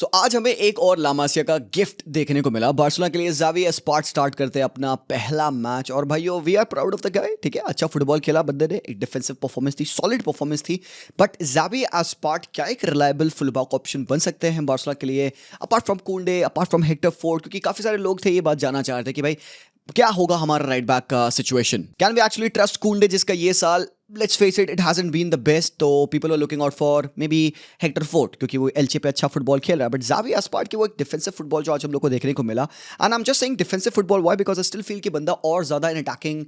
सो आज हमें एक और लामासिया का गिफ्ट देखने को मिला। बार्सिलोना के लिए ज़ावी एस्पार्ट स्टार्ट करते हैं अपना पहला मैच और भाइयों we are proud of the guy. ठीक है, अच्छा फुटबॉल खेला बंदे ने, एक डिफेंसिव परफॉर्मेंस थी, सॉलिड परफॉर्मेंस थी। बट ज़ावी एस्पार्ट क्या एक रिलायबल फुल बैक ऑप्शन बन सकते हैं बार्सिलोना के लिए अपार्ट फ्रॉम कुंडे, अपार्ट फ्रॉम हेक्टर फोर्ड? क्योंकि काफ़ी सारे लोग थे ये बात जानना चाह रहे थे कि भाई क्या होगा हमारा राइट बैक का situation. Can we actually trust Kounde जिसका ये साल let's face it hasn't been the best, तो people are looking out for maybe Hector Ford क्योंकि वो एल्चे पे अच्छा फुटबॉल खेल रहा है। बट ज़ावी एस्पार्ट की वो एक डिफेंसिव फुटबॉल जो आज हम लोग को देखने को मिला, and I am just saying defensive football why because I still feel कि बंदा और ज़्यादा in attacking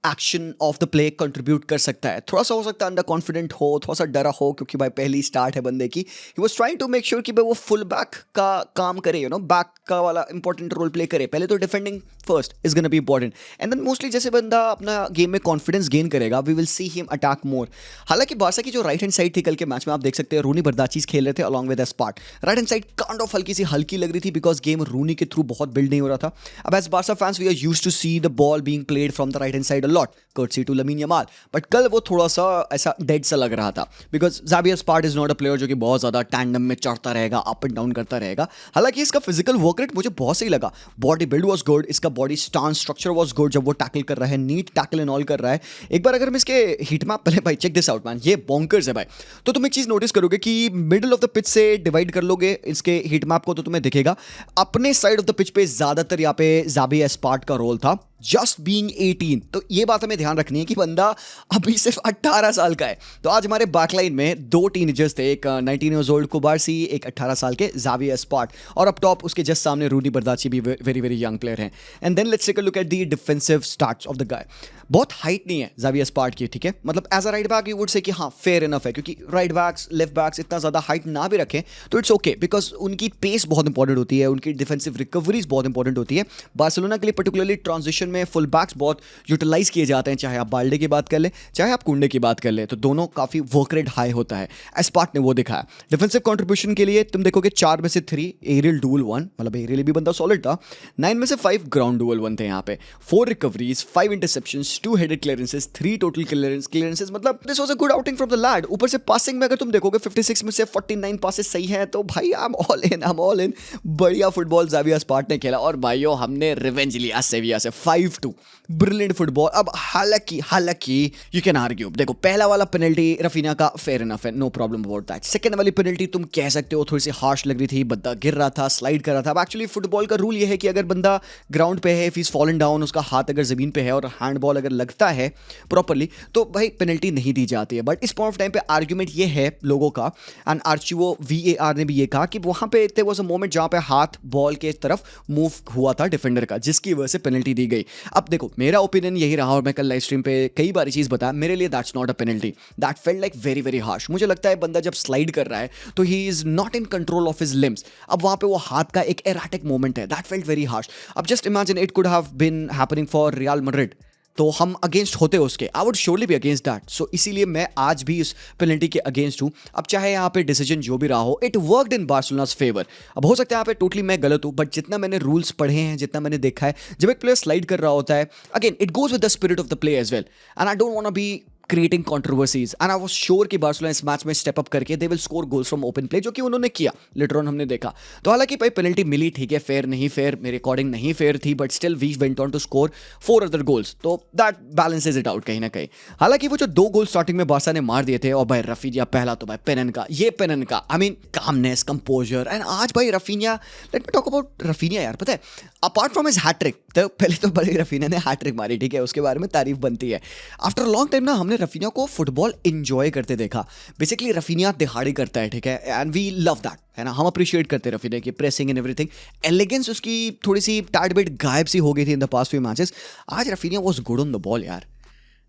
action of the play contribute कर सकता है। थोड़ा सा हो सकता है अंडर कॉन्फिडेंट हो, थोड़ा सा डरा हो क्योंकि भाई पहली स्टार्ट है बंदे की। He was trying to make sure कि भाई वो फुल बैक का काम करे, यू नो बैक का वाला इंपॉर्टेंट रोल प्ले करे। पहले तो defending first is gonna be important and then mostly जैसे बंदा अपना गेम में कॉन्फिडेंस गेन करेगा we will see him attack more. हालांकि बारसा की जो राइट हैंड साइड थी कल के मैच में आप देख सकते हैं रूनी बर्दाचीज खेल रहे थे along with aspart. Right hand side kind of हल्की सी हल्की लग रही थी बिकॉज गेम रूनी के थ्रू बहुत बिल्ड नहीं हो रहा था। अब as Barca fans we are used to see the ball being played from the right hand side a lot courtesy to Lamine Yamal, but कल वो थोड़ा सा ऐसा डेड सा लग रहा था because Xavi aspart is not a player जो कि बहुत ज़्यादा टैंडम में चढ़ता रहेगा, अप एंड डाउन करता रहेगा। हालांकि इसका फिजिकल वर्क रेट मुझे बहुत सही लगा, बॉडी बिल्ड वॉज गुड, इसका body stance structure was good जब वो टैकल कर रहा है, नीट टैकल एंड ऑल कर रहा है। एक बार अगर हम इसके हिट मैप पहले भाई चेक दिस आउट मैन, ये बॉन्कर्स है भाई। तो तुम एक चीज़ नोटिस करोगे कि मिडल ऑफ द पिच से डिवाइड कर लोगे इसके हिट मैप को तो तुम्हें दिखेगा अपने साइड ऑफ द पिच पे ज़्यादातर यहाँ पे ज़ावी एस्पार्ट का रोल था, जस्ट बीइंग 18। तो ये बात हमें ध्यान रखनी है कि बंदा अभी सिर्फ 18 साल का है। तो आज हमारे बैकलाइन में दो टीनेजर्स थे, एक 19 ईयर्स ओल्ड कुबारसी, एक 18 साल के ज़ावी एस्पार्ट, और अब टॉप उसके जस्ट सामने रूनी बर्दाची भी वेरी वेरी यंग प्लेयर हैं। And then let's take a look at the defensive stats of the guy. बहुत हाइट नहीं है ज़ावी एस्पार्ट की, ठीक है, मतलब as a right back you would say कि हाँ फेयर इनफ है, क्योंकि राइट बैक्स लेफ्ट बैक्स इतना ज़्यादा हाइट ना भी रखें तो इट्स ओके बिकॉज उनकी पेस बहुत इंपॉर्टेंट होती है, उनकी डिफेंसिव रिकवरीज बहुत इंपॉर्टेंट होती है। बार्सिलोना के लिए पर्टिकुलरली ट्रांजिशन में फुल बैक्स बहुत यूटिलाइज किए जाते हैं, चाहे आप बाल्डे की बात कर ले चाहे आप कुंडे की बात कर ले, तो दोनों काफ़ी वर्क रेट हाई होता है। एस्पार्ट ने वो दिखाया। डिफेंसिव कंट्रीब्यूशन के लिए तुम देखोगे 4 में से 3 एरियल डुअल 1, मतलब एरियल भी बंदा सॉलिड था। 9 में से 5 ग्राउंड डुअल 1 थे यहाँ पे, 4 recoveries, 5 interceptions, 2 headed clearances, 3 total clearances, मतलब this was a good outing from the lad. ऊपर से पासिंग में अगर तुम देखोगे 56 में से 49 पासेस सही है, तो भाई आई एम ऑल इन। बढ़िया फुटबॉल ज़ावी एस्पार्ट ने खेला और भाइयों हमने रिवेंज लिया सेविया से 5-2। Brilliant football. अब हालांकि यू कैन आर्ग्यू, देखो पहला वाला पेनल्टी रफीना का फेयर इनफ है, no problem about that. Second वाली पेनल्टी तुम कह सकते हो थोड़ी सी हार्श लग रही थी, बंदा गिर रहा था, स्लाइड कर रहा था। अब एक्चुअली फुटबॉल का रूल ये है कि अगर बंदा ग्राउंड पे है, इफ इज फॉलन डाउन, उसका हाथ अगर जमीन पे है और हैंडबॉल अगर लगता है प्रॉपरली तो भाई पेनल्टी नहीं दी जाती है। बट इस पॉइंट ऑफ टाइम पे आर्ग्यूमेंट ये है लोगों का, एंड आर्चिवो VAR ने भी ये कहा कि वहां पे देयर वाज अ मोमेंट जहां पे हाथ बॉल के तरफ मूव हुआ था डिफेंडर का, जिसकी वजह से पेनल्टी दी गई। अब देखो मेरा ओपिनियन यही रहा और मैं कल लाइव स्ट्रीम पे कई बार चीज बताया, मेरे लिए that's not a penalty, that felt like very very harsh. मुझे लगता है बंदा जब स्लाइड कर रहा है तो he is not in control of his limbs. अब वहां पे वो हाथ का एक एराटिक मोमेंट है, दैट फेल्ट वेरी हार्श। अब just imagine it could have been happening for Real Madrid, तो हम अगेंस्ट होते उसके, I would surely be against that. So इसीलिए मैं आज भी इस पेनल्टी के अगेंस्ट हूं। अब चाहे यहाँ पे डिसीजन जो भी रहा हो, इट वर्कड इन बार्सिलोनास फेवर। अब हो सकता है यहाँ पे टोटली मैं गलत हूं, बट जितना मैंने रूल्स पढ़े हैं, जितना मैंने देखा है, जब एक प्लेयर स्लाइड कर रहा होता है, again it goes with the spirit of the play as well, and I don't want to be creating controversies, and I was sure कि बार्सिलोना इस मैच में स्टेप अप करके they will score goals from open play, जो कि उन्होंने किया later on हमने देखा। तो हालांकि भाई पेनल्टी मिली, ठीक है, फेयर नहीं फेयर मेरे अकॉर्डिंग नहीं फेयर थी, but still we went on to score 4 other goals, तो दैट बैलेंसेज इट आउट कहीं ना कहीं। हालांकि वो जो 2 गोल स्टार्टिंग में बार्सा ने मार दिए थे, और भाई रफीनिया पहला तो भाई पेनन का I mean calmness, composer, and आज भाई Raphinha, let me talk about Raphinha यार। पता है अपार्ट फ्रॉम हिज हैट्रिक, तो पहले तो बड़ी रफीनिया ने हैट्रिक मारी, ठीक है, उसके बारे में तारीफ बनती है। आफ्टर लॉन्ग टाइम ना हमने रफीनिया को फुटबॉल एंजॉय करते देखा। बेसिकली रफीनिया दिहाड़ी करता है, ठीक है, एंड वी लव दैट, है ना, हम अप्रिशिएट करते हैं रफीनिया की प्रेसिंग एंड एवरीथिंग। एलिगेंस उसकी थोड़ी सी टैड बिट गायब सी हो गई थी in the past few matches. आज Raphinha was good on the ball यार।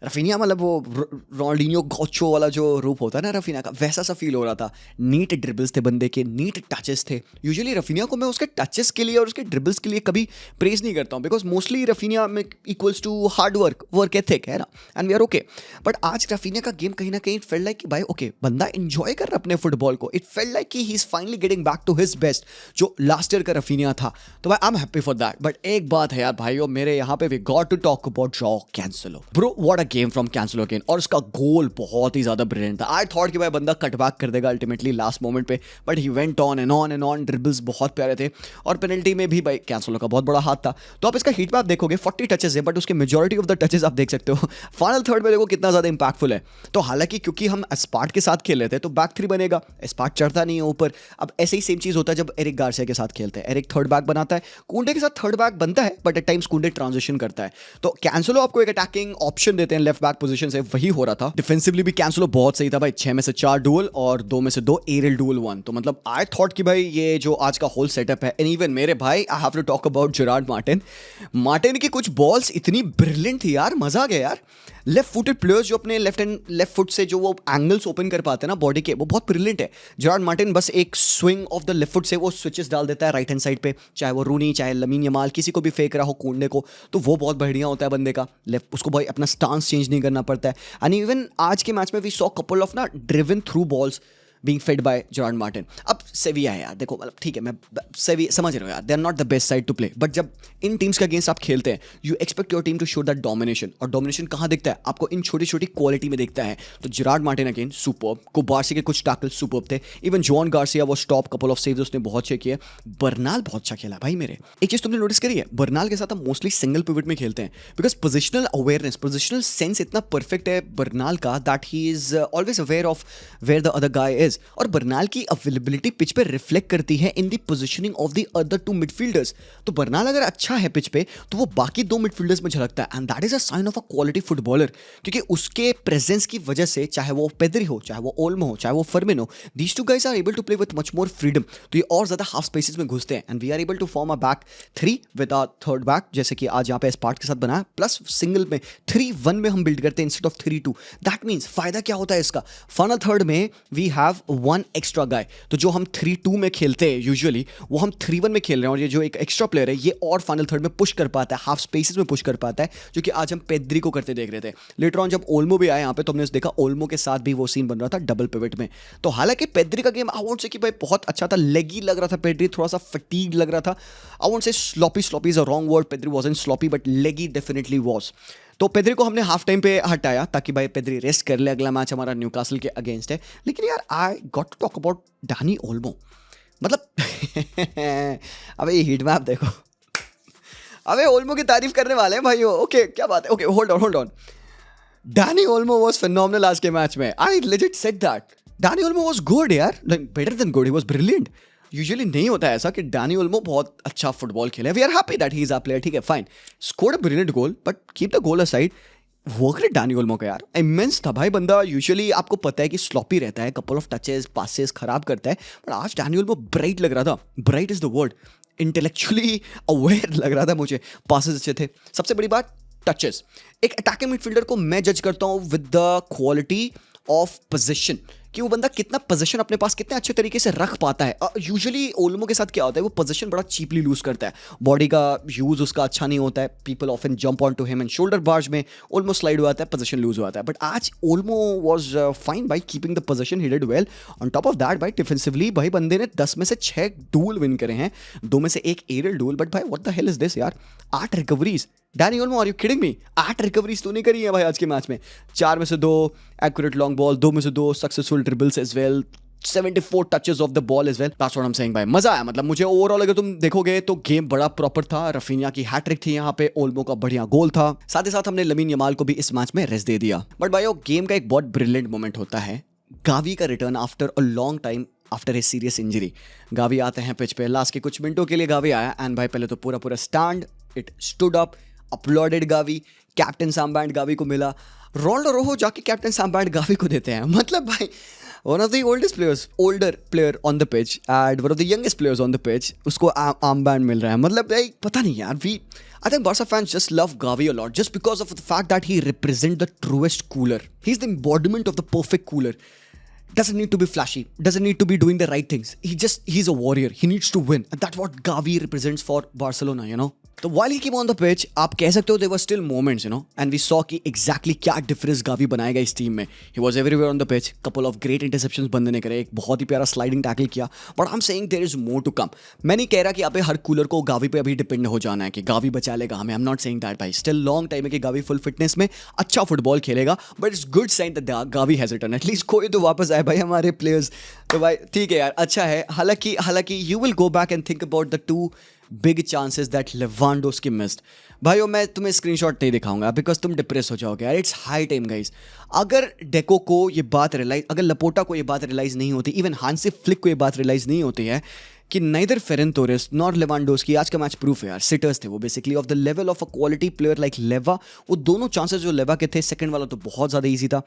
रफीनिया मतलब वो रोनाल्डिनियो गौचो वाला जो रूप होता है ना रफीनिया का, वैसा सा फील हो रहा था। नीट ड्रिबल्स थे बंदे के, नीट टचेस थे। यूजुअली रफीनिया को मैं उसके टचेस के लिए और उसके ड्रिबल्स के लिए कभी प्रेज नहीं करता हूँ, बिकॉज मोस्टली रफीनिया में equals to hard work ethic, है ना, and we are okay. But आज रफीनिया का गेम कहीं ना कहीं इट फेल्ट लाइक कि भाई ओके बंदा एंजॉय कर रहा है अपने फुटबॉल को। इट फेल्ट लाइक कि he is finally getting back to his best, जो लास्ट ईयर का रफीनिया था। तो भाई I am happy for that. But एक बात है यार भाइयों, मेरे यहाँ पे we got to talk about João Cancelo. Bro what a game from Cancelo again, और उसका गोल बहुत ही ज्यादा ब्रिलियंट था। आई थॉट कि भाई बंदा कटबैक कर देगा अल्टीमेटली लास्ट मोमेंट पे, but he went on and on and on. Dribbles बहुत प्यारे थे, और पेनल्टी में भी भाई कैंसिलो का बहुत बड़ा हाथ था। तो आप इसका हीट मैप देखोगे 40 टचेस है, बट उसके मेजॉरिटी ऑफ द टचेस आप देख सकते हो फाइनल थर्ड में देखो कितना ज्यादा इंपैक्टफुल है। तो हालांकि क्योंकि हम एस्पार्ट के साथ खेल रहे थे तो बैक थ्री बनेगा, एस्पार्ट चढ़ता नहीं है ऊपर। अब ऐसे ही सेम चीज होता है जब एरिक गार्सिया के साथ खेलते हैं, एरिक थर्ड बैक बनाता है, कुंडे के साथ थर्ड बैक बनता है, बट एट टाइम्स कुंडे ट्रांजिशन करता है। तो कैंसिलो आपको एक अटैकिंग ऑप्शन देते हैं लेफ्ट बैक पोजीशन से, वही हो रहा था। डिफेंसिवली भी कैंसिलो बहुत सही था भाई, 6 में से 4 डुअल और 2 में से 2 एरियल डुअल 1। तो मतलब आई थॉट कि भाई ये जो आज का होल सेटअप है, एंड इवन मेरे भाई I have to talk about Gerard Martin की कुछ बॉल्स इतनी ब्रिलियंट थी यार, मजा आ गया यार। लेफ्ट फुटेड प्लेयर्स जो अपने लेफ्ट फुट से जो वो एंगल्स ओपन कर पाते हैं ना बॉडी के, वो बहुत ब्रिलियंट है। जेरार्ड मार्टिन बस एक swing of the left foot से वो स्विचेस डाल देता है राइट हैंड साइड पे, चाहे वो रूनी चाहे लमीन यमाल किसी को भी फेंक रहा हो कुंडे को, तो वो बहुत बढ़िया होता है बंदे का। लेफ्ट उसको भाई अपना स्टांस चेंज नहीं करना पड़ता है। एंड इवन आज के मैच में वी सॉ कपल ऑफ ना driven through balls being fed by Gerrard Martin. अब सेविया है यार, देखो मतलब ठीक है, मैं सेविया समझ रहा हूँ यार, they are not the best side to play, but जब इन टीम्स के अगेंस्ट आप खेलते हैं you expect your team to show that domination, और डोमिनेशन कहाँ दिखता है आपको? इन छोटी छोटी क्वालिटी में दिखता है। तो जेरार्ड मार्टिन अगेन सुपर्ब, कुबार्सी के कुछ टैकल सुपर्ब थे, इवन जॉन गार्सिया वो स्टॉप कपल ऑफ सेव्स उसने बहुत अच्छे किए। बर्नाल बहुत अच्छा खेला भाई मेरे। एक चीज तुमने नोटिस करी है, बर्नाल के साथ हम मोस्टली सिंगल पिवट में खेलते हैं, because positional awareness, positional sense इतना परफेक्ट है बर्नाल का, that he is always aware of where the other guy is. और बर्नाल की अवेलेबिलिटी पिच पे रिफ्लेक्ट करती है in the positioning of the other 2 midfielders. तो बर्नाल अगर अच्छा है पिच पे तो वो बाकी 2 मिडफील्डर्स में झलकता है, and that is a sign of a quality footballer, क्योंकि उसके प्रेजेंस की वजह से चाहे वो पेद्री हो, चाहे वो ओल्मो हो, चाहे वो फर्मिन हो, these two guys are able to play with much more freedom. तो ये और ज्यादा हाफ स्पेसेस में घुसते हैं, and we are able to form a back 3 with a third back, जैसे कि आज यहाँ पे स्पार्ट के साथ बनाया, प्लस सिंगल में 3-1 में हम बिल्ड करते हैं इंस्टेड ऑफ 3-2। दैट मीन्स फायदा क्या होता है इसका? फाइनल थर्ड में वी हैव 1 एक्स्ट्रा गाय। तो जो हम 3-2 में खेलते हैं यूजुअली, वो हम 3-1 में खेल रहे हैं, और ये जो एक एक्स्ट्रा प्लेयर है ये और फाइनल थर्ड में पुश कर पाता है, हाफ स्पेसेस में पुश कर पाता है, जो कि आज हम पेद्री को करते देख रहे थे। लेटर ऑन जब ओल्मो भी आया यहाँ पे तो हमने देखा ओल्मो के साथ भी वो सीन बन रहा था डबल पिवट में। तो हालांकि पेद्री का गेम आई वोंट से कि भाई बहुत अच्छा था, लेगी लग रहा था पेद्री, थोड़ा सा फटीग लग रहा था। I won't say sloppy is a wrong word, Pedri wasn't sloppy but लेगी डेफिनेटली वाज। तो पेद्री को हमने हाफ टाइम पे हटाया ताकि भाई पेद्री रेस्ट कर ले, अगला मैच हमारा न्यूकासल के अगेंस्ट है। लेकिन यार I got to talk about Dani Olmo, मतलब अबे ये हीट मैप देखो, अबे ओल्मो की तारीफ करने वाले हैं भाई। ओके क्या बात है, okay hold on. Dani Olmo was phenomenal आज के मैच में, I legit said that Dani Olmo was good यार, better than good, he was brilliant. Usually नहीं होता ऐसा कि डानी ओल्मो बहुत अच्छा फुटबॉल खेले, we are happy that he is a player, ठीक है fine, scored a brilliant goal, but keep the goal aside. Work rate Dani Olmo का यार इमेंस था भाई। बंदा यूजुअली आपको पता है कि स्लॉपी रहता है, कपल ऑफ टचेस पासेस खराब करता है, बट आज डानी ओल्मो ब्राइट लग रहा था, bright is the word, intellectually aware लग रहा था मुझे, पासेस अच्छे थे। सबसे बड़ी बात टचेस। एक अटैकिंग मिडफील्डर को मैं जज करता हूँ with the quality of position, कि वो बंदा कितना पोजीशन अपने पास कितने अच्छे तरीके से रख पाता है। यूजुअली ओल्मो के साथ क्या होता है, वो पोजीशन बड़ा चीपली लूज करता है, बॉडी का यूज उसका अच्छा नहीं होता है, people often jump on to him and shoulder barge में ओल्मो स्लाइड हुआ था है, पोजीशन लूज हुआ था है। बट आज Olmo was fine by keeping the position, he did well. On top of that भाई डिफेंसिवली भाई बंदे ने 10 में से 6 डूल विन करे हैं, 2 में से 1 एरियल डूल। बट भाई what the hell is this यार, 8 recoveries. Dani Olmo are you kidding me? 8 recoveries तो नहीं करी है भाई आज के मैच में, 4 में से 2 एक्यूरेट लॉन्ग बॉल, 2 में से 2 successful dribbles as well, 74 touches of the ball as well. That's what I am saying भाई, मजा आया। मतलब मुझे ओवरऑल अगर तुम देखोगे तो गेम बड़ा प्रॉपर था, रफीनिया की हैट्रिक थी यहाँ पे, ओल्मो का बढ़िया गोल था, साथ ही साथ हमने लमीन यमाल को भी इस मैच में रेस्ट दे दिया। बट भाई गेम का एक बहुत ब्रिलियंट मोमेंट होता है, गावी का return after a long time after a serious injury. Gavi आते हैं पिच पे, लास्ट के कुछ मिनटों के लिए गावी आया, एंड भाई पहले तो पूरा stand, it stood up, uploaded Gavi, captain Sam Gavi को मिला, रोनाल्डो रोहो जाके कैप्टन सैम गावी को देते हैं। मतलब भाई one of the older player on the pitch and one of the youngest players on the pitch, उसको आर्म बैंड मिल रहा है। मतलब भाई पता नहीं यार, I think Barca fans just love Gavi a lot just because of the fact that he represents the truest cooler. He's the embodiment of the perfect cooler. Doesn't need to be flashy, doesn't need to be doing the right things. He's a warrior. He needs to win. And that's what Gavi represents for Barcelona, you know. तो while he came on the pitch, आप कह सकते हो there were still moments, you know, and we saw कि exactly क्या difference Gavi बनाएगा इस team में. He was everywhere on the pitch, couple of great interceptions बंदे ने करे, एक बहुत ही प्यारा sliding tackle किया. But I'm saying there is more to come. मैं नहीं कह रहा कि आप हर कूलर को गावी पे अभी डिपेंड हो जाना है कि गावी बचा लेगा हमें. I'm not saying that भाई. Still long time है कि गावी full fitness में अच्छा फुटबॉल खेलेगा. But it's good sign that Gavi has returned. At least कोई तो वापस आए भाई हमारे players. तो भाई ठीक है यार, अच्छा है. हालांकि you will go back and think about the two big chances that Lewandowski missed. भाइयों मैं तुम्हें स्क्रीनशॉट नहीं दिखाऊंगा बिकॉज तुम डिप्रेस हो जाओगे यार. It's high time guys. अगर डेको को ये बात रियलाइज, अगर लपोटा को ये बात रियलाइज नहीं होती, इवन हांसी फ्लिक को ये बात रियलाइज नहीं होती है कि नाइदर फेरन तोरेस नॉर लेवांडोस्की, आज का मैच प्रूफ है यार, सिटर्स थे वो basically of the level of a quality player like लेवा. वो दोनों चांसेस जो लेवा के थे, सेकंड वाला तो बहुत ज़्यादा ईजी था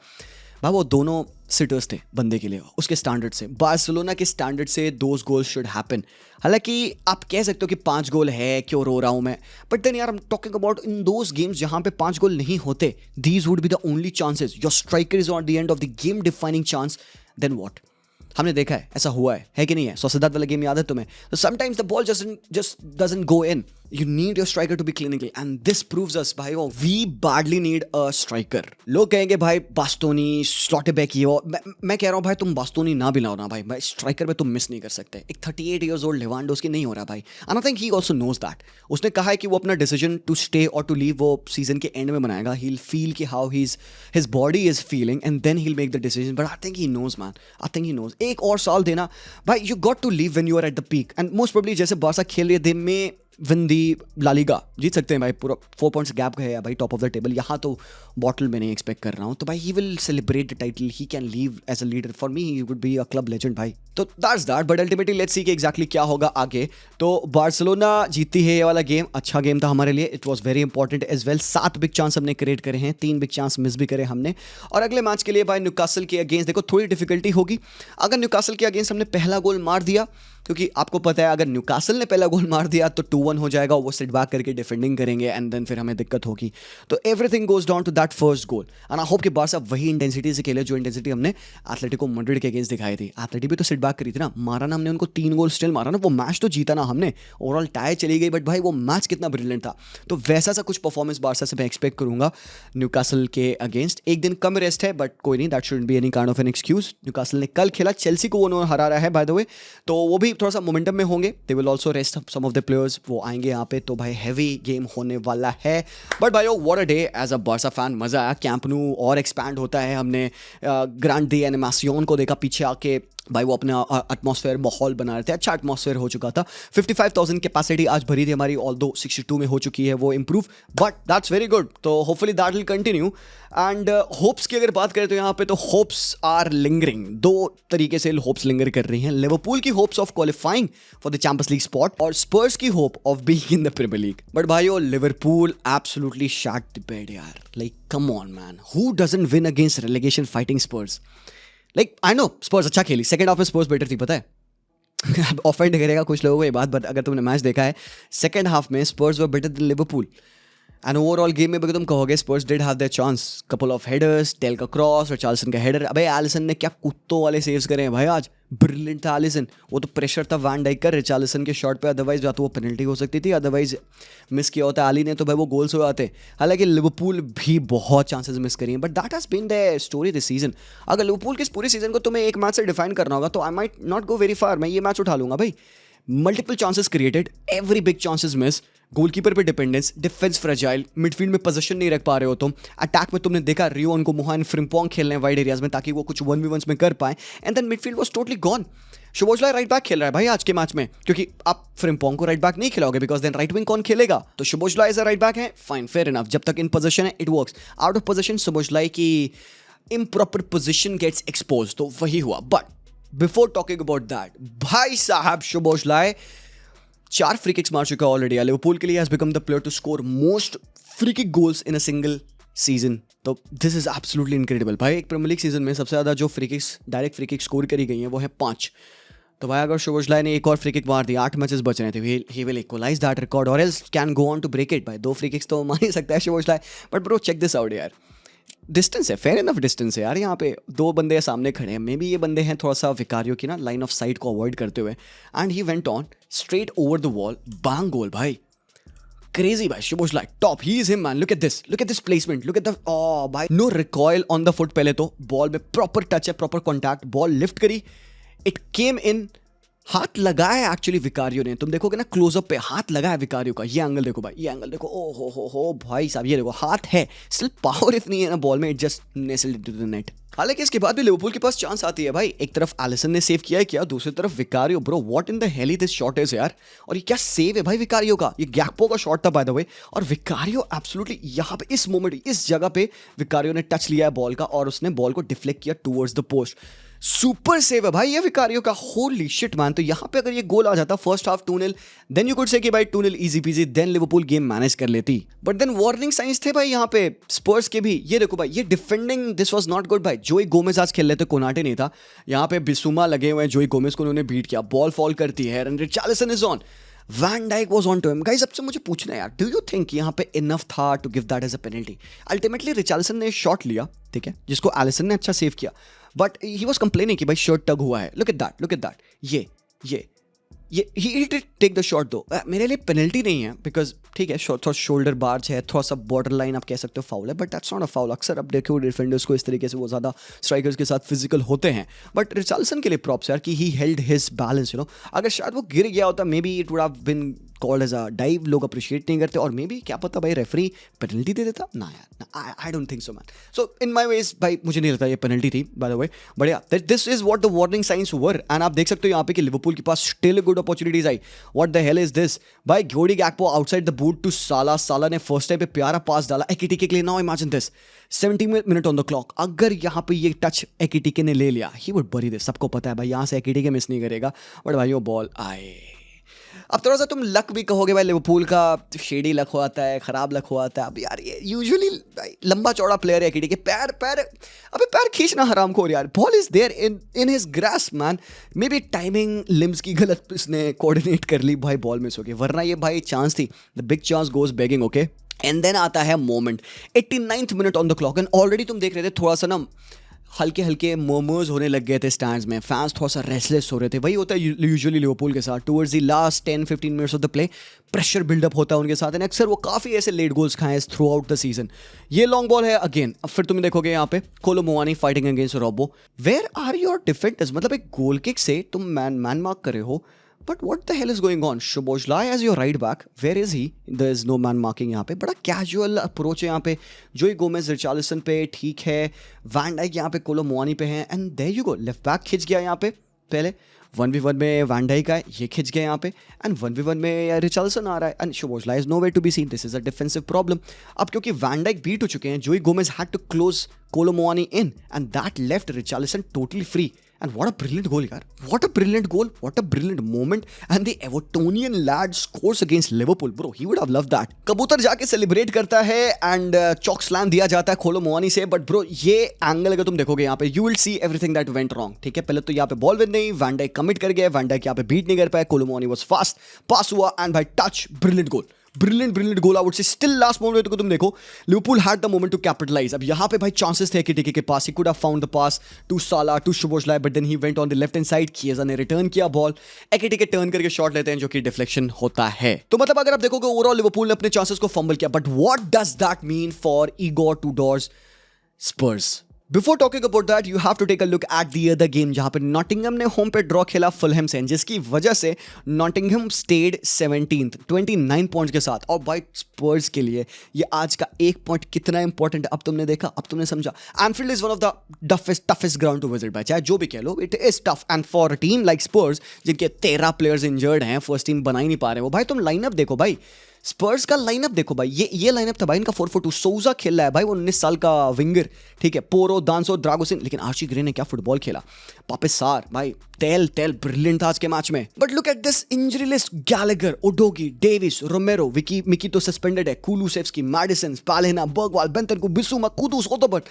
भाई, वो दोनों सिटर्स थे बंदे के लिए उसके स्टैंडर्ड से, बार्सिलोना के स्टैंडर्ड से. Those goals should happen. हालांकि आप कह सकते हो कि 5 गोल है, क्यों रो रहा हूँ मैं, बट देन यार I am talking about in those games जहाँ पे 5 गोल नहीं होते. These would be the only chances. Your striker is on the end of the game defining chance. Then what? हमने देखा है ऐसा हुआ है कि नहीं है? सोसिएदाद वाला गेम याद है तुम्हें? So sometimes the ball just doesn't go in. You need your striker to be clinical and this proves us भाई वो we badly need a striker. लोग कहेंगे भाई बास्तोनी, स्लॉटेबैक ये वो. मैं कह रहा हूँ भाई तुम बास्तोनी ना भी लाओ ना भाई स्ट्राइकर पे तुम मिस नहीं कर सकते. एक 38 years old लेवांडोस्की नहीं हो रहा भाई. And I think he also knows that. उसने कहा है कि वो अपना डिसीजन टू स्टे और टू लीव वो सीजन के एंड में बनाएगा. He'll feel कि how his body is feeling and then he'll make the decision. But I think he knows man. I think he knows. एक और साल देना भाई. You got to leave when you are at the peak and most probably जैसे Barca खेल रही है, they may win the La Liga, जीत सकते हैं भाई. पूरा 4 पॉइंट्स गैप है भाई टॉप ऑफ द टेबल. यहाँ तो बॉटल में नहीं एक्सपेक्ट कर रहा हूँ. तो भाई he will celebrate the title. He can leave as a leader. For me he would be a club legend भाई. तो that's that. But ultimately let's see कि एग्जैक्टली क्या होगा आगे. तो बार्सिलोना जीतती है ये वाला गेम. अच्छा गेम था हमारे लिए. It was very important as well. 7 big chance हमने क्रिएट करे हैं, 3 बिग चांस मिस भी करे हमने. और अगले मैच के लिए भाई न्यूकासल के अगेंस्ट देखो थोड़ी डिफिकल्टी होगी. अगर न्यूकासल के अगेंस्ट हमने पहला गोल मार दिया, क्योंकि आपको पता है अगर न्यूकासल ने पहला गोल मार दिया तो 2-1 हो जाएगा. वो सिट बैक करके डिफेंडिंग करेंगे एंड देन फिर हमें दिक्कत होगी. तो everything goes down to that first goal. And I hope कि बारसा वही इंटेंसिटी से खेले जो इंटेंसिटी हमने एथलेटिको मैड्रिड के अगेंस्ट दिखाई थी. एथलेटिक भी तो सिट बैक करी थी ना, मारा ना हमने उनको 3 गोल स्टिल मारा ना. वो मैच तो जीता ना हमने, ओवरऑल टाई चली गई, बट भाई वो मैच कितना ब्रिलियंट था. तो वैसा सा कुछ परफॉर्मेंस बारसा से मैं एक्सपेक्ट करूंगा न्यूकासल के अगेंस्ट. एक दिन कम रेस्ट है बट कोई नहीं, that shouldn't be any kind of an excuse. Newcastle ने कल खेला, चेल्सी को उन्होंने हरा रहा है बाय द वे, तो वो भी थोड़ा सा मोमेंटम में होंगे. They will also rest some of the players. वो आएंगे यहाँ पे, तो भाई हैवी गेम होने वाला है. बट भाई what a day as a Barca fan. मजा आया. कैंप न्यू और एक्सपैंड होता है. हमने ग्रांड डी एनिमेशन को देखा पीछे आके भाई. वो अपना एटमॉस्फेयर माहौल बना रहे थे. अच्छा एटमॉस्फेयर हो चुका था. 55,000 कैपेसिटी आज भरी थी हमारी, ऑल्दो 62 में हो चुकी है वो improve, but that's very good. तो hopefully that will continue. And hopes की अगर बात करें तो यहाँ पे तो होप्स आर लिंगरिंग. 2 तरीके से होप्स लिंगर कर रही हैं. लिवरपूल की hopes of qualifying for the Champions League spot और स्पर्स की hope of being in the Premier League. But भाइयों Liverpool absolutely shat the bed यार. Like come on man, who doesn't win against relegation fighting Spurs? Like I know Spurs अच्छा खेली, second half में स्पर्स better थी, पता है. Offend करेगा कुछ लोगों को ये बात, बट अगर तुमने मैच देखा है सेकंड हाफ में Spurs were better than Liverpool. And overall game में अगर तुम कहोगे Spurs did have their chance. Couple of headers, Tel का क्रॉस और चार्ल्सन का हेडर. अबे एलिसन ने क्या कुत्तों वाले सेव्स करे हैं भाई आज. ब्रिलियंट था एलिसन. वो तो प्रेशर था वैन डाइक का रिचार्लिसन के शॉट पे, अदरवाइज या तो वो पेनल्टी हो सकती थी, अदरवाइज मिस किया होता एली ने तो भाई वो गोल्स हो जाते. हालांकि लिवरपूल भी बहुत चांसेस मिस करी हैं, but that has been the story this season. अगर लिवरपूल के इस पूरे सीजन को तुम्हें एक मैच से डिफाइन करना होगा तो I might not go very far. मैं ये मैच उठा लूंगा भाई. Multiple chances created, every big chances miss, goalkeeper पे डिपेंडेंस, डिफेंस फ्रेजाइल, मिडफील्ड में पोजीशन नहीं रख पा रहे हो तुम. अटैक में तुमने देखा रियो उनको मुहान फ्रिम्पोंग खेलने वाइड एरियाज में ताकि वो कुछ 1v1s में कर पाए. And then midfield was totally gone. Szoboszlai right back खेल रहा है भाई आज के मैच में, क्योंकि आप फ्रिम्पोंग को राइट बैक नहीं खिलाओगे बिकॉज देन राइट विंग कौन खेलेगा. तो Szoboszlai as a right back है, फाइन फेयर इनफ. जब तक इन पोजीशन है it works. Out of position Szoboszlai की इम्प्रॉपर पोजीशन गेट्स एक्सपोज, तो वही हुआ. But before talking about that भाई साहब शोबोसलाई 4 फ्री किक्स मार चुका है ऑलरेडी. लिवरपूल के लिए has become the player to score most free kick goals in a single season. तो दिस इज एब्सोल्युटली इनक्रेडिबल भाई. एक प्रीमियर लीग सीजन में सबसे ज़्यादा जो free kicks direct free kick score करी गई हैं वो है 5. तो भाई अगर शोबोसलाई ने एक और फ्री किक मार दी, 8 मैचेस बच रहे थे, he will equalise that record और else can go on to break it. भाई 2 फ्री किक्स तो मार ही सकता है Szoboszlai. But bro check this out यार. डिस्टेंस है, फेयर इनफ डिस्टेंस है यार. यहाँ पे 2 बंदे सामने खड़े हैं, मे बी ये बंदे हैं थोड़ा सा विकारियो की ना लाइन ऑफ साइट को अवॉइड करते हुए. And he went on straight over the wall, bang goal भाई. 2 बंदे हैं सामने खड़े हैं, मे बी ये बंदे हैं थोड़ा सा विकारियो की ना लाइन ऑफ साइट को अवॉइड करते हुए. And he went on straight over the wall, bang goal. crazy भाई. Szoboszlai top, he is him man. Look at this placement, look at the भाई no recoil on the foot. पहले तो ball में proper touch है, proper contact, ball lift करी, it came इन, हाथ लगाया actually Vicario ने. तुम देखोगे ना क्लोजअप पे हाथ लगाया विकारियो का. ये एंगल देखो भाई, ये एंगल देखो, ओ हो भाई साहब, ये देखो हाथ है, स्टिल पावर इतनी है ना बॉल में, it just nestled into the net. हालांकि इसके बाद भी लिवरपूल के पास चांस आती है भाई. एक तरफ एलिसन ने सेव किया है क्या, दूसरी तरफ Vicario. Bro what in the hell is this shot is यार. और ये क्या सेव है भाई विकारियो का. ये गैक्पो का शॉट था बाय द वे, और विकारियो एब्सोल्युटली यहाँ पे इस मोमेंट, इस जगह पे विकारियो ने टच लिया है बॉल का और उसने बॉल को डिफ्लेक्ट किया towards the post. Super save है भाई ये विकारियो का. Holy shit man. तो यहाँ पे अगर ये गोल आ जाता first half 2-0, then you could say कि भाई 2-0 easy peasy, then Liverpool game manage कर लेती. बट देन वार्निंग साइंस थे भाई यहाँ पे स्पर्स के भी. ये देखो भाई, ये defending this was not good भाई. जोई गोमेज आज खेल रहे थे, कोनाटे नहीं था. यहाँ पे बिसुमा लगे हुए हैं, जोई गोमेज को उन्होंने बीट किया, बॉल फॉल करती है and Richarlison is on. Van Dijk was on to him. Guys सबसे मुझे पूछना है यार, डू यू थिंक यहाँ पे इनफ था to give that as a penalty. Ultimately Richarlison ने शॉट लिया, ठीक है, जिसको एलिसन ने अच्छा सेव किया, बट ही वॉज कंप्लेनिंग कि भाई शर्ट टग हुआ है. Look at that. Yeah he did take the shot though. मेरे लिए पेनल्टी नहीं है, बिकॉज ठीक है थोड़ा शोल्डर बार्ज है, थोड़ा सा बॉर्डर लाइन आप कह सकते हो फाउल है, but that's not a foul. अक्सर अब देखो डिफेंडर्स को इस तरीके से वो ज़्यादा स्ट्राइकर्स के साथ फिजिकल होते हैं. बट रिचार्लिसन के लिए प्रॉप्स यार कि he held his balance, you know. अगर शायद वो गिर गया होता, maybe it would have been called as a dive. लोग अप्रिशिएट नहीं करते, और मे बी क्या पता भाई रेफरी पेनल्टी दे देता ना यार. I don't think so man. So in my ways भाई मुझे नहीं लगता ये पेनल्टी थी बाय द वे. बढ़िया, this is what the warning signs were. एंड आप देख सकते हो यहाँ पे कि लिवरपूल के पास स्टिल गुड अपॉर्चुनिटीज आई. What the hell is this भाई. Cody Gakpo outside the boot to Salah. Salah ने फर्स्ट टाइम पे प्यारा पास डाला एकिटिके के लिए. Now imagine this, 70 minute on the clock. अगर यहाँ पे ये टच एकिटिके ने ले लिया, ही वुड बरी दिस. सबको पता है भाई यहाँ से एकिटिके मिस नहीं करेगा. बट भाई वो बॉल आए. अब थोड़ा सा तुम लक भी कहोगे भाई, लिवरपूल का शेडी लक हो आता है, खराब लक हो आता है. अब यार ये यूजुअली लंबा चौड़ा प्लेयर है एकिटी के. पैर खींचना हराम खोर यार. Ball is there in his grasp man. Maybe timing limbs की गलत इसने कोऑर्डिनेट कर ली भाई, बॉल मिस हो गई. वरना ये भाई चांस थी. The big chance goes begging. Okay, and then आता है moment. 89th minute on the clock and already तुम देख रहे थे थोड़ा सा ना हल्के हल्के मोमोज होने लग गए थे स्टैंड्स में. फैंस थोड़ा सा रेस्टलेस हो रहे थे. वही होता है यूजुअली लिवरपूल के साथ. Towards the last 10-15 minutes of the play pressure buildup होता है उनके साथ. एंड अक्सर वो काफ़ी ऐसे लेट गोल्स खाए थ्रू आउट द सीजन. ये लॉन्ग बॉल है अगेन. अब फिर तुम देखोगे यहाँ पे Kolo Muani fighting against Robbo. Where are your defenders. मतलब एक गोल किक से तुम मैन मार्क करे हो, but what the hell is going on? Szoboszlai as your right back, where is he? There is no man marking यहाँ पे. बड़ा casual approach है यहाँ पे. जोई गोमेज रिचार्लिसन पे ठीक है, वैन डाइक यहाँ पे कोलो मुआनी पे है, and there you go. Left back खिंच गया यहाँ पे. पहले 1v1 में वैन डाइक है, ये खिंच गया यहाँ पे, एंड 1v1 में रिचार्लिसन आ रहा है, and Szoboszlai is nowhere to be seen. This is a defensive problem. अब क्योंकि वैन डाइक बीट हो चुके हैं, जोई गोमेज had to close कोलो मुआनी in, and that left Richarlison totally free. And what a brilliant goal, yaar. What a brilliant goal. What a brilliant moment. And the Evertonian lad scores against Liverpool. Bro, he would have loved that. कबूतर जाके celebrate करता है and chalk slam दिया जाता है कोलो मुआनी से. But bro ये एंगल अगर तुम देखोगे यहाँ पे, you will see everything that went wrong. ठीक है, पहले तो यहाँ पे बॉल विन नहीं, वैन डाइक कमिट कर गया, वैन डाइक यहाँ पे बीट नहीं कर पाया, कोलो मुआनी वाज फास्ट, पास हुआ एंड भाई touch. Brilliant goal. Brilliant goal I would say. Still last moment को तुम देखो, Liverpool had the moment to capitalise. अब यहाँ पे भाई चांसेस थे एकिटिके के पास. He could have found the pass to Salah, to Szoboszlai, but then he went on the left hand side. Chiesa ने रिटर्न किया बॉल. एकिटिके टर्न करके शॉट लेते हैं जो कि डिफ्लेक्शन होता है. तो मतलब अगर आप देखोगे ओवरऑल लिवरपूल ने अपने चांसेस को फंबल किया. But what does that mean for Igor Tudor's Spurs? Before talking about that, you have to take a look at the other game जहाँ पे नॉटिंघम ने होम पे ड्रॉ खेला फुलहैम से, जिसकी वजह से नॉटिंघम स्टेड 17th 29 पॉइंट्स के साथ. और भाई स्पर्स के लिए ये आज का एक पॉइंट कितना इंपॉर्टेंट है अब तुमने देखा, अब तुमने समझा. Anfield is one of the toughest ground to visit भाई, चाहे जो भी कह लो, it is tough. And for a team like Spurs जिनके 13 प्लेयर्स इंजर्ड हैं, फर्स्ट टीम बना ही नहीं पा रहे वो. भाई तुम लाइनअप देखो भाई, स्पर्स का लाइनअप देखो भाई. ये लाइनअप था भाई इनका 4-4-2. सोजा खेल रहा है भाई, वो 19 साल का विंगर. ठीक है, पोरो, दांसो, ड्रागोसिन. लेकिन आर्ची ग्रे ने क्या फुटबॉल खेला. पापिस सार भाई तेल ब्रिलियंट था आज के मैच में. But look at this injury list. Gallagher, Udogie, Davies, Romero, Micky तो सस्पेंडेड है, Kulusevski, Maddison, Palhinha, Bergvall, Bentancur, Bissouma, Kudus, Odobert.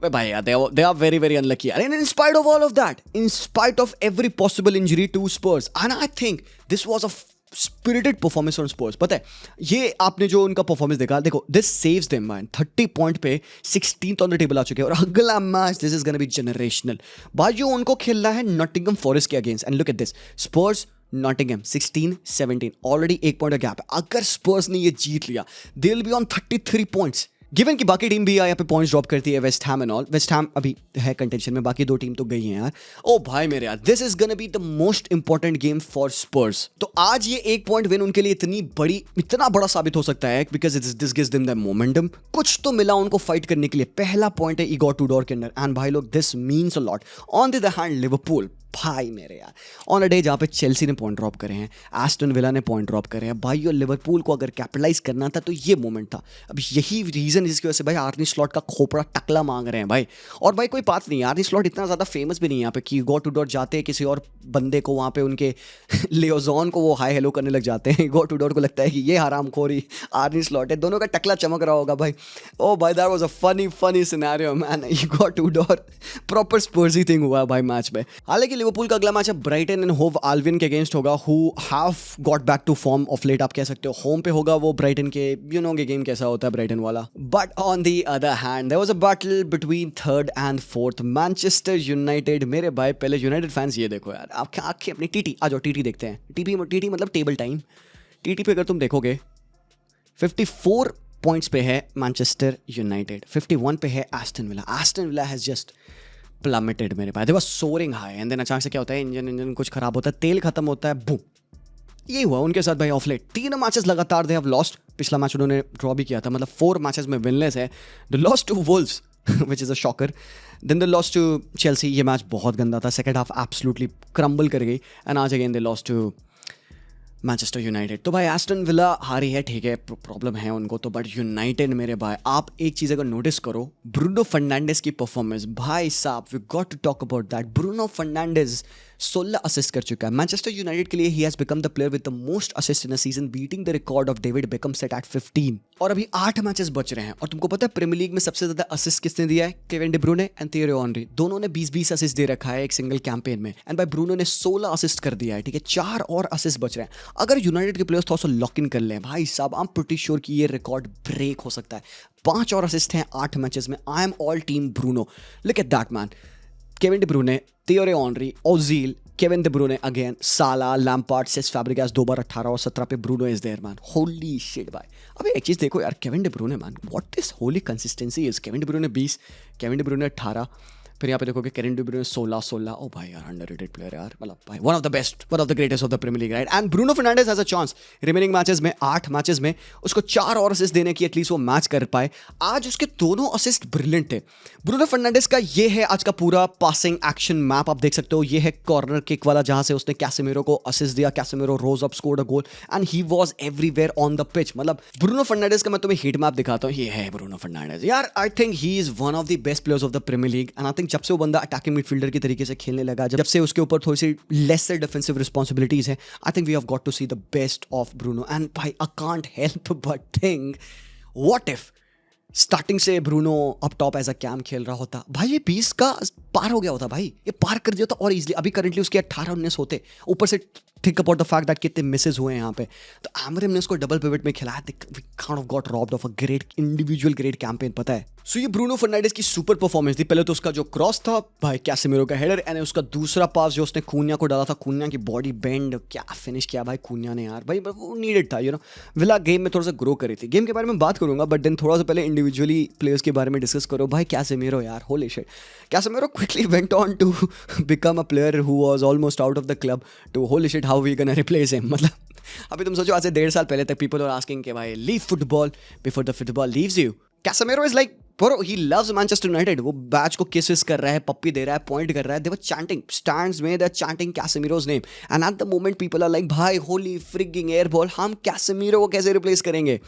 भाई they are very very unlucky. And in spite of all of that, in spite of every possible injury to Spurs, and I think this was a spirited performance on Spurs. पता है ये आपने जो उनका performance देखा, देखो this saves them man. 30 point पे 16th on the table आ चुके हैं, और अगला match this is gonna B generational. बाजू उनको खेलना है नॉटिंघम फॉरेस्ट के against. And look at this, Spurs Nottingham 16-17 already 1 point का गैप है। अगर स्पर्स ने ये जीत लिया दे will be on 33 points. Given कि बाकी टीम भी यहाँ पे पॉइंट्स ड्रॉप करती है, West Ham and all. West Ham अभी है कंटेंशन में, बाकी 2 टीम तो गई हैं यार। ओ भाई मेरे यार, this is gonna be the most important game for Spurs. तो आज ये 1 पॉइंट विन उनके लिए इतना बड़ा साबित हो सकता है, because this gives them the momentum. कुछ तो मिला उनको फाइट करने के लिए। पहला पॉइंट है इगोर टूडोर के अंदर, एंड भाई लोग this means a lot. On the other hand Liverpool, भाई मेरे यार, ऑन अ डे जहाँ पे चेल्सी ने पॉइंट ड्रॉप करे हैं, एस्टन विला ने पॉइंट ड्रॉप करे हैं, भाई और लिवरपूल को अगर कैपिटलाइज करना था तो ये मोमेंट था। अब यही रीजन जिसकी वजह से भाई आर्नी स्लॉट का खोपड़ा टकला मांग रहे हैं भाई। और भाई कोई बात नहीं, आर्नी स्लॉट इतना ज़्यादा फेमस भी नहीं है यहाँ पे कि गो टू डोर जाते हैं किसी और बंदे को वहाँ पे उनके लियोजॉन को वो हाई हेलो करने लग जाते हैं। गो टू डोर को लगता है कि ये हरामखोरी आर्नी स्लॉट है, दोनों का टकला चमक रहा होगा भाई। ओ भाई that was a funny scenario man. Go to door proper Spursy thing हुआ भाई मैच में। हालांकि लिवरपूल का अगला मैच है ब्राइटन एंड होव आल्बियन के अगेंस्ट होगा, who have got back to form of late, आप कह सकते हो। होम पे होगा वो ब्राइटन के, यू नो गेम कैसा होता है ब्राइटन वाला। But on the other hand there was a battle between 3rd and 4th Manchester United. मेरे भाई पहले यूनाइटेड फैंस ये देखो यार, आपके आंखें अपनी टीटी आ जाओ, टीटी देखते हैं। टीटी मतलब टेबल टाइम। टीटी पे अगर तुम देखोगे 54 पॉइंट्स पे है मैनचेस्टर यूनाइटेड, 51 पे है Aston Villa. Aston Villa has just plummeted मेरे पास, they was soaring high and then अचानक से क्या होता है, इंजन कुछ खराब होता है, तेल खत्म होता है, बूम। ये हुआ उनके साथ भाई ऑफ लेट। 3 मैचेस लगातार दे हैव लॉस्ट। पिछला मैच उन्होंने ड्रॉ भी किया था, मतलब 4 मैचेस में विनलेस है। The lost to Wolves which is a shocker, then the lost to Chelsea. ये मैच बहुत गंदा था, सेकंड हाफ एब्सोल्युटली क्रम्बल कर गई, एंड आज again they lost to Manchester United. तो भाई एस्टन विला हारी है, ठीक है, प्रॉब्लम है उनको तो, बट यूनाइटेड मेरे भाई, आप एक चीज़ अगर नोटिस करो, ब्रूनो फर्नांडिस की परफॉर्मेंस, भाई साहब we got to talk about that. Bruno Fernandes 16 assist कर चुका है मैनचेस्टर यूनाइटेड के लिए। He has become the player with the most assist in a season, beating the record of David Beckham set at 15। और अभी 8 matches बच रहे हैं, और तुमको पता है प्रीमियर लीग में सबसे ज़्यादा असिस्ट किसने दिया है? Kevin De Bruyne and Thierry Henry, दोनों ने 20-20 असिस्ट दे रखा है एक सिंगल कैंपेन में। एंड भाई ब्रूनो ने 16 असिस्ट कर दिया है, ठीक है, 4 और असिस्ट बच रहे हैं। अगर यूनाइटेड के प्लेयर्स थोड़ा सा लॉक इन कर लें भाई साहब, आई एम प्रीटी श्योर कि ये रिकॉर्ड ब्रेक हो सकता है। 5 और असिस्ट हैं 8 मैचेस में। I am all team Bruno, look at that man. Kevin De Bruyne, Thierry Henry, Ozil, Kevin De Bruyne again, Salah, Lampard, Cesc Fabregas 2 बार 18 और 17 पे Bruno is there man. Holy shit भाई। अबे एक चीज़ देखो यार, Kevin De Bruyne man, what this holy consistency is. Kevin De Bruyne 20, Kevin De Bruyne 18, फिर यहाँ पे देखोगे केविन डी ब्रूने 16। ओ भाई यार, अंडररेटेड प्लेयर यार, मतलब भाई one of the best, one of the greatest of the Premier League, right. And Bruno Fernandes has a chance remaining matches में, 8 मैचेस में उसको 4 और असिस्ट देने की, एटलीस्ट वो मैच कर पाए। आज उसके दोनों असिस्ट ब्रिलियंट थे। ब्रूनो फर्नांडिस का ये है आज का पूरा पासिंग एक्शन मैप, आप देख सकते हो। ये है कॉर्नर किक वाला, जहां से उसने कैसेमिरो को असिस्ट दिया, Casemiro rose up, scored a goal, and he was everywhere on the pitch. मतलब ब्रूनो फर्नांडिस का मैं तुम्हें हीट मैप दिखाता हूँ, ये है ब्रूनो फर्नांडिस यार। I think he is one of the best players of the Premier League, and I think जब से वो बंदा अटैकिंग मिडफील्डर की तरीके से खेलने लगा, जब से उसके ऊपर थोड़ी सी लेसर डिफेंसिव रिस्पॉन्सिबिलिटीज है, I think we have got to see the best of Bruno. And भाई I can't help but think, what if starting से Bruno up top as a cam खेल रहा होता, भाई ये 20 का पार हो गया होता, भाई ये पार कर दिया होता और इजीली। अभी करंटली उसके 18-19 होते, ऊपर से think about the fact that कितने मिसेस हुए हैं यहाँ पे। तो एमरिम ने उसको डबल पिवट में खिलाया, we kind of got robbed of a great individual great campaign, पता है। सो ये ब्रूनो फर्नांडिस की सुपर परफॉर्मेंस थी। पहले तो उसका जो क्रॉस था भाई, कैसेमिरो का हेडर, एंड उसका दूसरा पास जो उसने कून्या को डाला था, कून्या की बॉडी बेंड, क्या फिनिश किया भाई कून्या ने यार, भाई वो नीडेड था, यू नो। विला गेम में थोड़ा सा ग्रो करी थी। गेम के बारे में बात करूंगा, बट देन थोड़ा सा पहले इंडिविजुअली प्लेयर्स के बारे में डिस्कस करो। भाई कैसेमिरो यार, holy shit, Casemiro quickly went on to become a player who was almost out of the club, to holy shit how we gonna replace him. मतलब अभी तुम सोचो, आज से 1.5 साल पहले तक पीपल आर आस्किंग कि भाई leave football before the football leaves you. Casemiro is like bro, he loves Manchester United. वो बैच को किसेस कर रहा है, पप्पी दे रहा है, पॉइंट कर रहा है। दे वर चैंटिंग स्टैंड्स में, they are chanting Casemiro's name, and at the moment people are like भाई होली फ्रिगिंग एयर बॉल, हम कैसेमिरो को कैसे रिप्लेस करेंगे।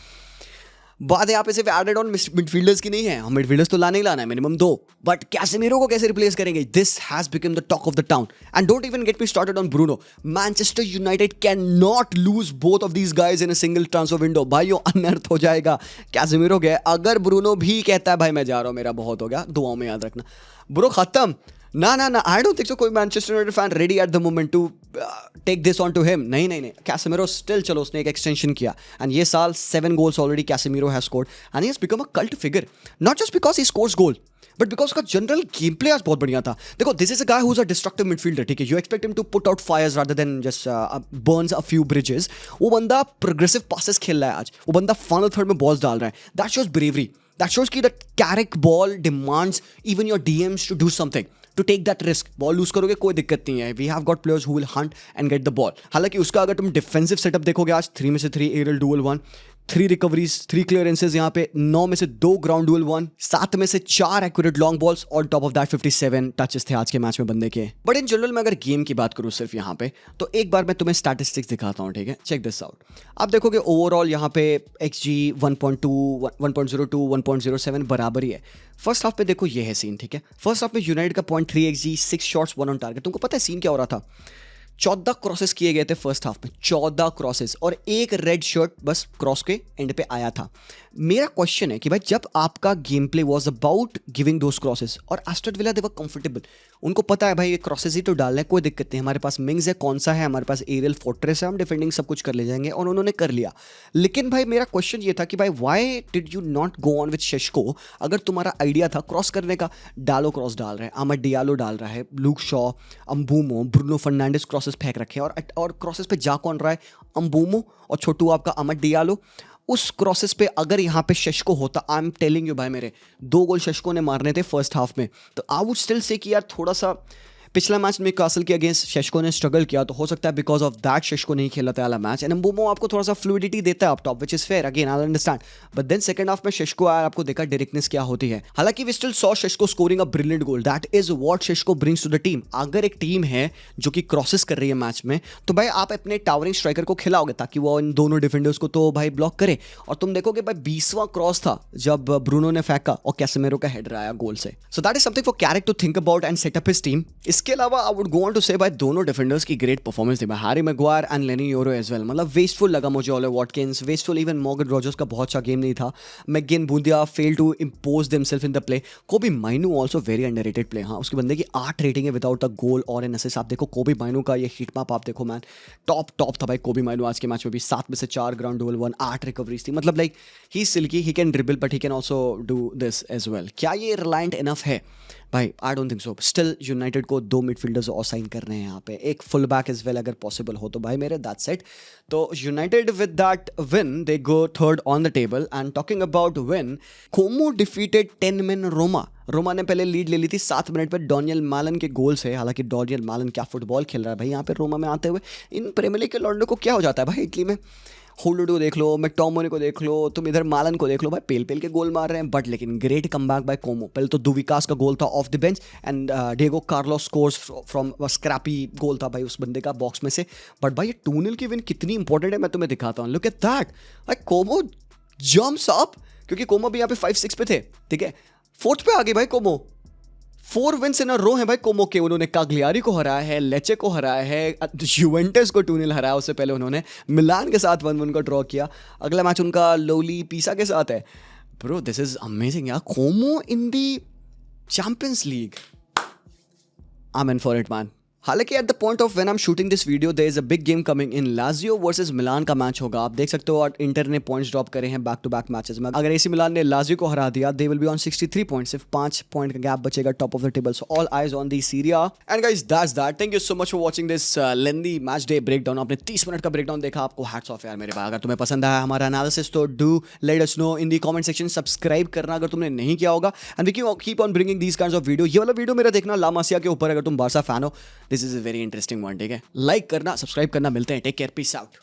बात यहाँ पे सिर्फ एडेड ऑन मिडफील्डर्स की नहीं है, हम मिडफील्डर्स तो लाने ही लाना है, मिनिमम 2, बट कैसेमिरो को कैसे रिप्लेस करेंगे। This has become the talk of the town, and don't even get me started on Bruno. Manchester United can not lose both of these guys in a single transfer window. भाई वो अनर्थ हो जाएगा। Casemiro गए, अगर Bruno भी कहता है भाई मैं जा रहा हूँ, मेरा बहुत हो गया, दुआओं में याद रखना, ब्रो खत्म। ना, आई डोंट थिंक सो कोई Manchester United fan ready at the moment to take this on to him. नहीं, कैसेमिरो स्टिल, चलो उसने एक एक्सटेंशन किया, एंड ये साल 7 goals already Casemiro has scored, and he has become a cult figure, not just because he scores goal, but because का general game play आज बहुत बढ़िया था. देखो, this is a guy who is a destructive midfielder, ठीक है. You expect him to put out fires rather than just burns a few bridges. वो बंदा प्रोग्रेसिव पासेस खेल रहा है आज. वो बंदा फाइनल थर्ड में बॉल्स डाल रहा है. That shows bravery. That shows कि the carrick ball demands even your DMs to do something, to take that risk. Ball loose करोगे कोई दिक्कत नहीं है. We have got players who will hunt and get the ball. हालांकि उसका अगर तुम डिफेंसिव सेटअप देखोगे आज 3 में से 3 एरियल डुअल 1, 3 रिकवरीज, 3 क्लियरेंसेज यहाँ पे, 9 में से 2 ग्राउंड डुअल 1, 7 में से 4 एक्यूरेट लॉन्ग बॉल्स और टॉप ऑफ दैट 57 टचेस थे आज के मैच में बंदे के. बट इन जनरल मैं अगर गेम की बात करूँ सिर्फ यहाँ पे, तो एक बार मैं तुम्हें स्टैटिस्टिक्स दिखाता हूँ, ठीक है. Check this out. आप देखोगे ओवरऑल यहाँ पे XG 1.2, 1.02, 1.07 बराबर ही है. फर्स्ट हाफ पे देखो ये है सीन, ठीक है. फर्स्ट हाफ में यूनाइटेड का 0.3 XG, 6 शॉट्स 1 ऑन टारगेट. तुमको पता है सीन क्या हो रहा था? 14 क्रॉसेस किए गए थे फर्स्ट हाफ में, 14 क्रॉसेस, और एक रेड शर्ट बस क्रॉस के एंड पे आया था. मेरा क्वेश्चन है कि भाई जब आपका game play was about giving those crosses, और Aston Villa they were comfortable, उनको पता है भाई ये क्रॉसेस ही तो डालना है, कोई दिक्कत नहीं, हमारे पास मिंग्स है, कौन सा है, हमारे पास एरियल फोर्ट्रेस है, हम डिफेंडिंग सब कुछ कर ले जाएंगे, और उन्होंने कर लिया. लेकिन भाई मेरा क्वेश्चन ये था कि भाई why did you not go on with Sesko? अगर तुम्हारा आइडिया था क्रॉस करने का, डालो क्रॉस डाल रहे हैं, आमद डियालो डाल रहा है, Luke Shaw, Mbeumo, Bruno Fernandes crosses फेंक रखे हैं, और क्रॉसेस पे जा कौन रहा है? अंबूमो और छोटू आपका आमद डियालो. उस क्रॉसेस पे अगर यहाँ पे शेशको होता, आई एम टेलिंग यू भाई, मेरे 2 गोल शेशको ने मारने थे फर्स्ट हाफ में, तो आई वुड स्टिल से कि यार थोड़ा सा पिछला मैच में कासल के अगेंस्ट शेशको ने स्ट्रगल किया, तो हो सकता है बिकॉज ऑफ दैट शेशको नहीं खेला था वाला मैच. एंड अंबुमो आपको थोड़ा सा फ्लूइडिटी देता है up top, which is fair, again I understand. But then second half में शेशको आया, आपको देखा डायरेक्टनेस क्या होती है. हालांकि we still saw Sesko scoring a brilliant goal. That is what Sesko brings to the team. अगर एक टीम है जो कि क्रॉसेस कर रही है मैच में, तो भाई आप अपने टावरिंग स्ट्राइकर को खिलाओगे ताकि वो इन दोनों डिफेंडर्स को तो भाई ब्लॉक करे. और तुम देखोगे भाई 20वां क्रॉस था जब ब्रूनो ने फेंका और कैसेमेरो का हेडर आया गोल से. So that is something for Carrick to think about and set up his team. इसके अलावा आई वुड टू से भाई दोनों डिफेंडर्स की ग्रेट परफॉर्मेंस थी भाई. Harry Maguire and Leny Yoro as well. मतलब वेस्टफुल लगा मुझे Ollie Watkins, wasteful. Even Morgan Rogers का बहुत अच्छा गेम नहीं था. McGinn Buendia fail to impose themselves in the play. Kobbie Mainoo also very underrated play. हाँ, उसके बंदे की 8 रेटिंग है विदाउट अ गोल और एन असिस्ट. आप देखो कोबी माइनू का ये हिट मैप आप देखो मैन, टॉप था भाई कोबी माइनू आज के मैच में भी. 7 में से 4 ग्राउंड डुअल 1, 8 रिकवरीज थी. मतलब like he silky, he can dribble but he can also do this as well. क्या ये रिलायंट इनफ है भाई? I don't think so. Still United को 2 मिडफील्डर्स और साइन कर रहे हैं यहाँ पे, एक फुल बैक एज वेल अगर पॉसिबल हो तो भाई मेरे. That's it. तो United with that win they go third on the table. And talking about win, Como defeated 10 men Roma. Roma ने पहले लीड ले ली थी 7 मिनट पर डोनियल मालन के गोल से. हालांकि डोनियल मालन क्या फुटबॉल खेल रहा है भाई यहाँ पे रोमा में आते हुए. इन प्रीमियर लीग के लॉन्डो को क्या हो जाता है भाई इटली में? होल्डो को देख लो, मैकटोमोनी को देख लो, तुम इधर मालन को देख लो भाई, पेल पेल के गोल मार रहे हैं. बट लेकिन ग्रेट कमबैक बाय कोमो. पहले तो दुविकास का गोल था off the bench and Diego Carlos scores from scrappy goal था भाई उस बंदे का बॉक्स में से. बट भाई ये 2-0 की विन कितनी इंपॉर्टेंट है मैं तुम्हें दिखाता हूँ. लुक एट दैट भाई, कोमो जंप्स अप, क्योंकि कोमो भी यहाँ पे 5-6 पे थे, ठीक है. 4th पे आ गई भाई कोमो. 4 विन्स इन अ रो है भाई कोमो के. उन्होंने काग्लियारी को हराया है, लेचे को हराया है, यूवेंटस को 2-0 हराया. उससे पहले उन्होंने मिलान के साथ 1-1 का ड्रॉ किया. अगला मैच उनका लोली पीसा के साथ है. ब्रो दिस इज अमेजिंग यार. Como in the Champions League, I am in for it man. हालांकि at the point of when I am shooting this video there is a big game coming in. Lazio versus Milan का match होगा. आप देख सकते हो और inter ने points drop करे हैं बैक टू बैक मैचेस में. अगर एसी मिलान ने लाजियो को हरा दिया, they will be on 63 points. सिर्फ 5 पॉइंट का गैप बचेगा top of the table. So all eyes on the Serie A. And guys that's that. Thank you so much for watching this lengthy match day breakdown. आपने 30 minute का breakdown देखा, आपको hats off यार मेरे भाई. अगर तुम्हें पसंद आया हमारा एनालिसिस तो do let us know in the comment section. Subscribe करना अगर तुमने नहीं किया होगा. And we keep on bringing these kinds of video. ये वाला वीडियो मेरा देखना ला मासिया के ऊपर, अगर तुम बारसा फैन हो. This is a very interesting one, ठीक है. लाइक करना, सब्सक्राइब करना. मिलते हैं. Take care, peace out.